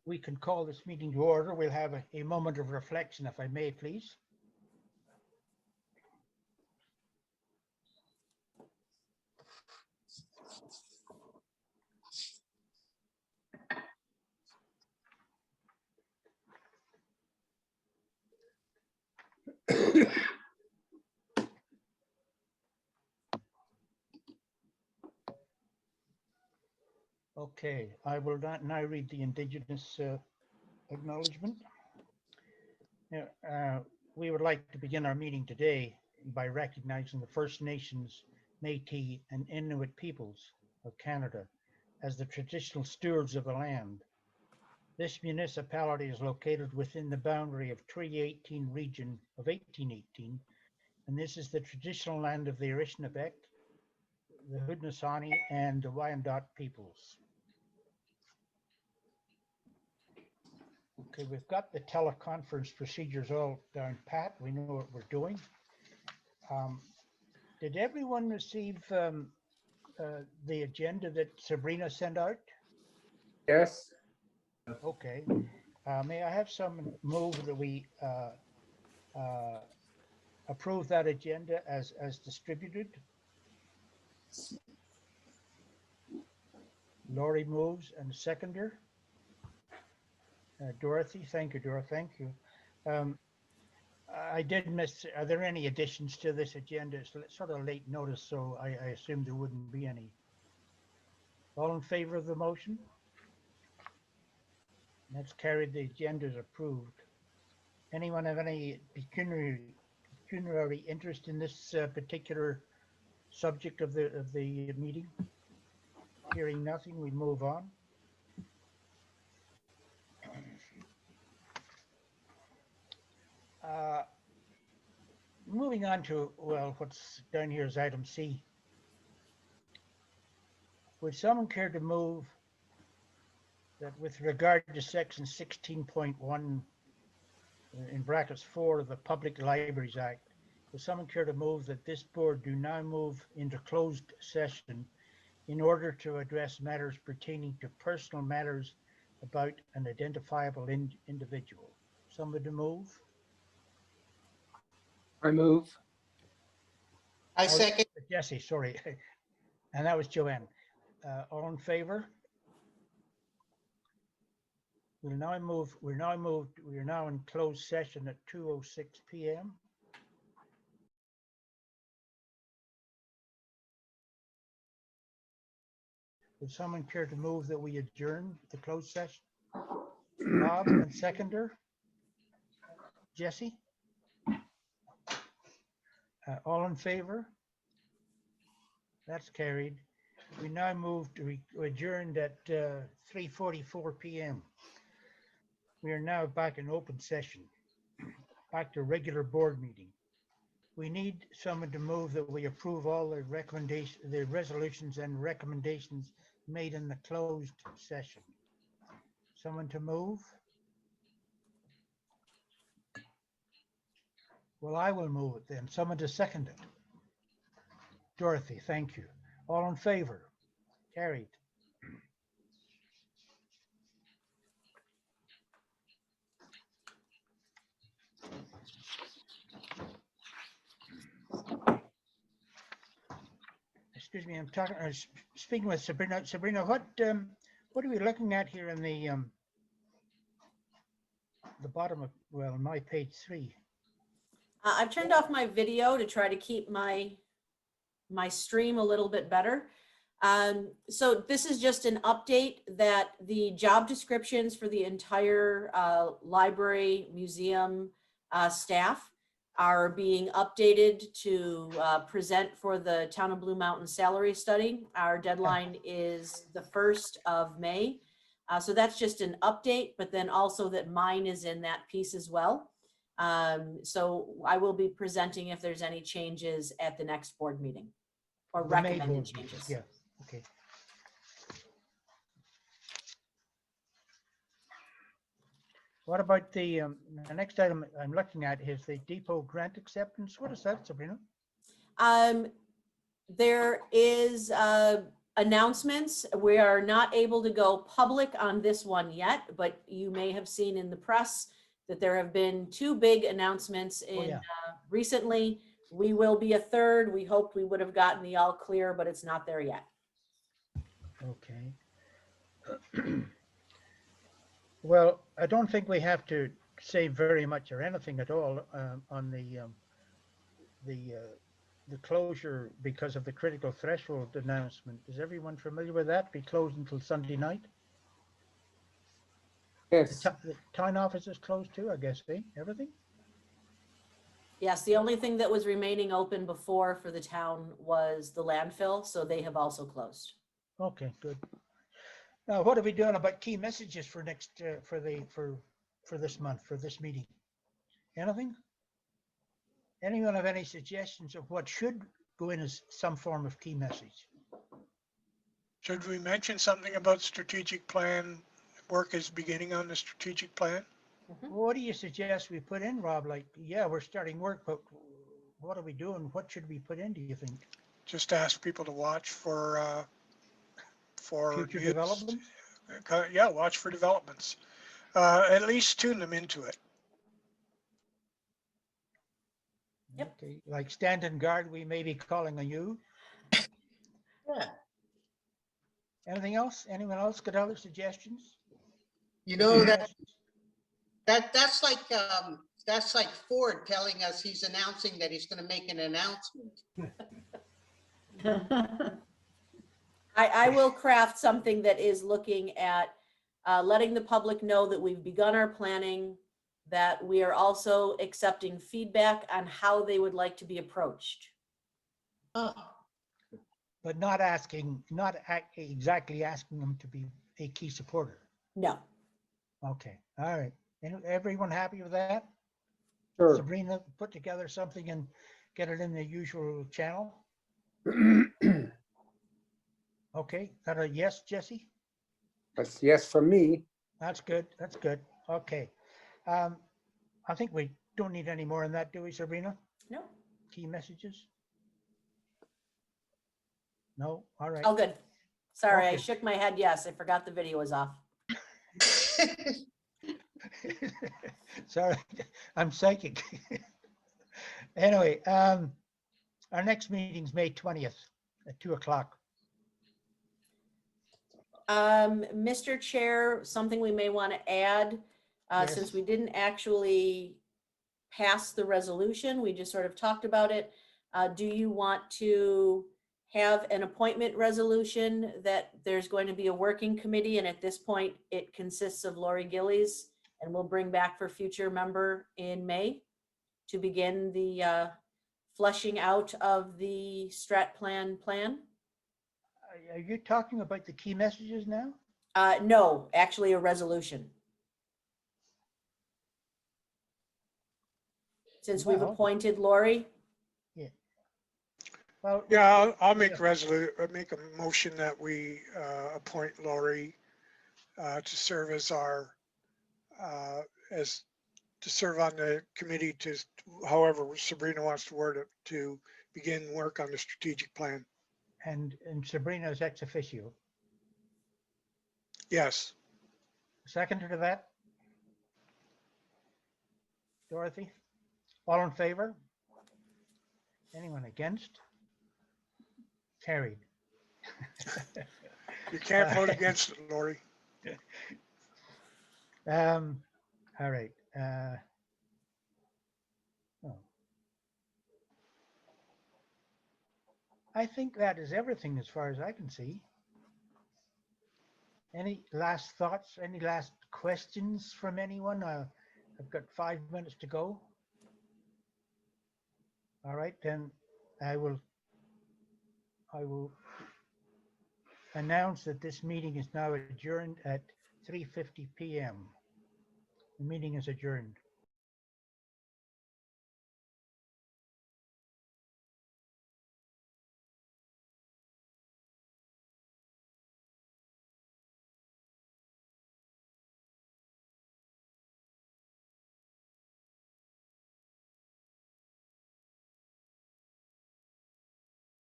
We can call this meeting to order. We'll have a moment of reflection, if I may, please. Okay, I will now read the Indigenous acknowledgement. We would like to begin our meeting today by recognizing the First Nations, Métis, and Inuit peoples of Canada as the traditional stewards of the land. This municipality is located within the boundary of Treaty 18 region of 1818, and this is the traditional land of the Anishinaabe, the Haudenosaunee, and the Wyandot peoples. Okay, we've got the teleconference procedures all down pat. We know what we're doing. Did everyone receive the agenda that Sabrina sent out? Yes. Okay. May I have some move that we approve that agenda as distributed? Laurie moves, and seconder. Dorothy, thank you, Dora, thank you. I did miss, are there any additions to this agenda? It's sort of late notice, so I assume there wouldn't be any. All in favor of the motion? That's carried. The agenda is approved. Anyone have any pecuniary interest in this particular subject of the meeting? Hearing nothing, we move on. Moving on to, well, what's down here is item C. Would someone care to move that with regard to section 16.1 in brackets 4 of the Public Libraries Act, would someone care to move that this board do now move into closed session in order to address matters pertaining to personal matters about an identifiable individual? Someone to move? I move. I second. Jesse, sorry. And that was Joanne. All in favor? We are now in closed session at 2:06 p.m. Would someone care to move that we adjourn the closed session? Bob and seconder? Jesse? All in favor? That's carried. We now move to adjourned at 3:44 p.m. We are now back in open session, back to regular board meeting. We need someone to move that we approve all the resolutions and recommendations made in the closed session. Someone to move? Well, I will move it then. Someone to second it. Dorothy, thank you. All in favor? Carried. Excuse me, I'm talking. Speaking with Sabrina. Sabrina, what are we looking at here in the bottom of, well, my page 3? I've turned off my video to try to keep my stream a little bit better. So this is just an update that the job descriptions for the entire library, museum staff are being updated to present for the Town of Blue Mountain salary study. Our deadline is the 1st of May. So that's just an update, but then also that mine is in that piece as well. So I will be presenting if there's any changes at the next board meeting or recommended changes. Yeah, okay. What about the next item I'm looking at is the depot grant acceptance. What is that, Sabrina? There is announcements. We are not able to go public on this one yet, but you may have seen in the press that there have been two big announcements in yeah. recently. We will be a third. We hoped we would have gotten the all clear, but it's not there yet. Okay. Well, I don't think we have to say very much or anything at all on the closure because of the critical threshold announcement. Is everyone familiar with that? Be closed until Sunday night. Yes. The town office is closed too, I guess, eh? Everything? Yes, the only thing that was remaining open before for the town was the landfill, so they have also closed. Okay, good. Now, what are we doing about key messages for next, for this month, for this meeting? Anything? Anyone have any suggestions of what should go in as some form of key message? Should we mention something about strategic plan? Work is beginning on the strategic plan? What do you suggest we put in, Rob? Like, yeah, we're starting work, but what are we doing? What should we put in, do you think? Just ask people to watch for Future news. developments? Yeah, watch for developments. At least tune them into it. Yep. Okay, like stand and guard, we may be calling on you. Yeah. Anything else? Anyone else got other suggestions? You know, that's like Ford telling us he's announcing that he's going to make an announcement. I will craft something that is looking at letting the public know that we've begun our planning, that we are also accepting feedback on how they would like to be approached. Oh, But not exactly asking them to be a key supporter. No. Okay, all right. Everyone happy with that? Sure. Sabrina, put together something and get it in the usual channel. Okay, that a yes, Jesse? That's yes from me. That's good. That's good. Okay. I think we don't need any more on that, do we, Sabrina? No. Key messages? No? All right. Oh, good. Sorry, I Okay. shook my head. Yes, I forgot the video was off. Sorry, I'm psychic. Anyway, our next meeting's May 20th at 2:00. Mr. Chair, something we may want to add, Yes. since we didn't actually pass the resolution, we just sort of talked about it. Do you want to have an appointment resolution that there's going to be a working committee, and at this point it consists of Lori Gillies, and we'll bring back for future member in May to begin the fleshing out of the strat plan? Are you talking about the key messages now? No, actually a resolution. Since we've Well- appointed Lori. Well, Yeah, I'll make Yeah. make a motion that we appoint Lori to serve as our to serve on the committee to, however Sabrina wants to word it, to begin work on the strategic plan. and Sabrina's ex officio. Yes. Second to that? Dorothy? All in favor? Anyone against? Carried. You can't vote against it, Lori. All right. Oh. I think that is everything as far as I can see. Any last thoughts? Any last questions from anyone? I've got 5 minutes to go. All right, then I will announce that this meeting is now adjourned at 3:50 p.m. The meeting is adjourned.